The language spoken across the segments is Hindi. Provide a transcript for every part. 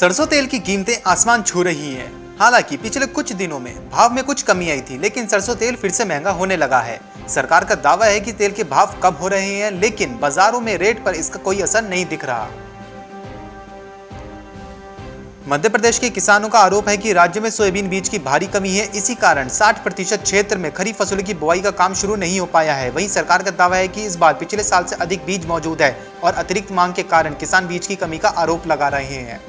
सरसों तेल की कीमतें आसमान छू रही हैं। हालांकि पिछले कुछ दिनों में भाव में कुछ कमी आई थी, लेकिन सरसों तेल फिर से महंगा होने लगा है। सरकार का दावा है कि तेल के भाव कम हो रहे हैं, लेकिन बाजारों में रेट पर इसका कोई असर नहीं दिख रहा। मध्य प्रदेश के किसानों का आरोप है कि राज्य में सोयाबीन बीज की भारी कमी है। इसी कारण 60% क्षेत्र में खरीफ फसलों की बुआई का काम शुरू नहीं हो पाया है। वहीं सरकार का दावा है कि इस बार पिछले साल से अधिक बीज मौजूद है और अतिरिक्त मांग के कारण किसान बीज की कमी का आरोप लगा रहे हैं।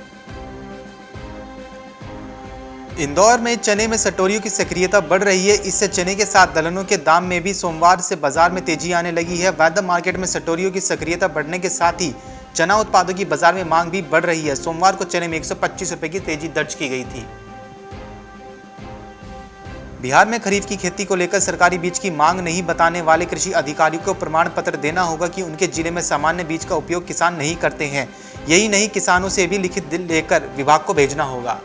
इंदौर में चने में सटोरियों की सक्रियता बढ़ रही है। इससे चने के साथ दलहनों के दाम में भी सोमवार से बाजार में तेजी आने लगी है। वैद्य मार्केट में सटोरियों की सक्रियता बढ़ने के साथ ही चना उत्पादों की बाजार में मांग भी बढ़ रही है। सोमवार को चने में 125 रुपए की तेजी दर्ज की गई थी। बिहार में खरीफ की खेती को लेकर सरकारी बीज की मांग नहीं बताने वाले कृषि अधिकारियों को प्रमाण पत्र देना होगा कि उनके जिले में सामान्य बीज का उपयोग किसान नहीं करते हैं। यही नहीं, किसानों से भी लिखित लेकर विभाग को भेजना होगा।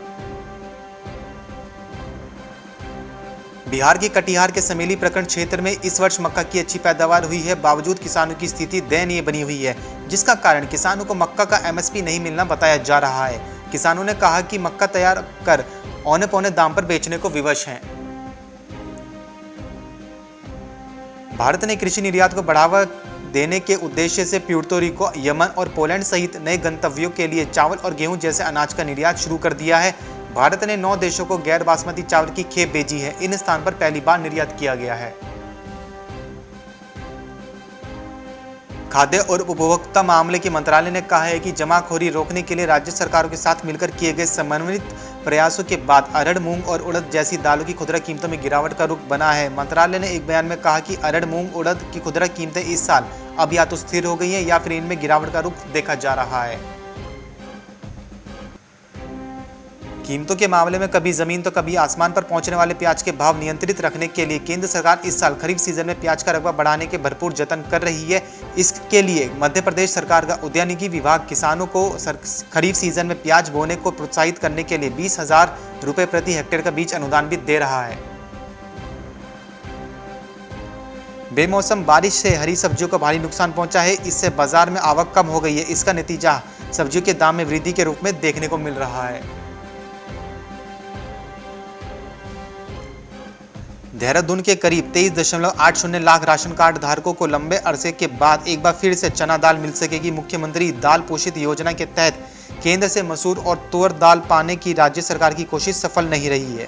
बिहार के कटिहार के समेली प्रखंड क्षेत्र में इस वर्ष मक्का की अच्छी पैदावार हुई है। बावजूद किसानों की स्थिति दयनीय बनी हुई है, जिसका कारण किसानों को मक्का का एमएसपी नहीं मिलना बताया जा रहा है। किसानों ने कहा कि मक्का तैयार कर औने पौने दाम पर बेचने को विवश हैं। भारत ने कृषि निर्यात को बढ़ावा देने के उद्देश्य से प्यूर्तो रिको, यमन और पोलैंड सहित नए गंतव्यों के लिए चावल और गेहूं जैसे अनाज का निर्यात शुरू कर दिया है। भारत ने 9 देशों को गैर बासमती चावल की खेप भेजी है। इन स्थान पर पहली बार निर्यात किया गया है। खाद्य और उपभोक्ता मामले के मंत्रालय ने कहा है कि जमाखोरी रोकने के लिए राज्य सरकारों के साथ मिलकर किए गए समन्वित प्रयासों के बाद अरहर, मूंग और उड़द जैसी दालों की खुदरा कीमतों में गिरावट का रुख बना है। मंत्रालय ने एक बयान में कहा कि अरहर, मूंग, उड़द की खुदरा कीमतें इस साल अब या तो स्थिर हो गई हैं या फिर इनमें गिरावट का रुख देखा जा रहा है। कीमतों के मामले में कभी जमीन तो कभी आसमान पर पहुंचने वाले प्याज के भाव नियंत्रित रखने के लिए केंद्र सरकार इस साल खरीफ सीजन में प्याज का रकबा बढ़ाने के भरपूर जतन कर रही है। इसके लिए मध्य प्रदेश सरकार का उद्यानिकी विभाग किसानों को खरीफ सीजन में प्याज बोने को प्रोत्साहित करने के लिए 20,000 रुपए प्रति हेक्टेयर का बीज अनुदान भी दे रहा है। बेमौसम बारिश से हरी सब्जियों को भारी नुकसान पहुंचा है। इससे बाजार में आवक कम हो गई है। इसका नतीजा सब्जियों के दाम में वृद्धि के रूप में देखने को मिल रहा है। देहरादून के करीब 23.80 लाख राशन कार्ड धारकों को लंबे अरसे के बाद एक बार फिर से चना दाल मिल सकेगी। मुख्यमंत्री दाल पोषित योजना के तहत केंद्र से मसूर और तुअर दाल पाने की राज्य सरकार की कोशिश सफल नहीं रही है।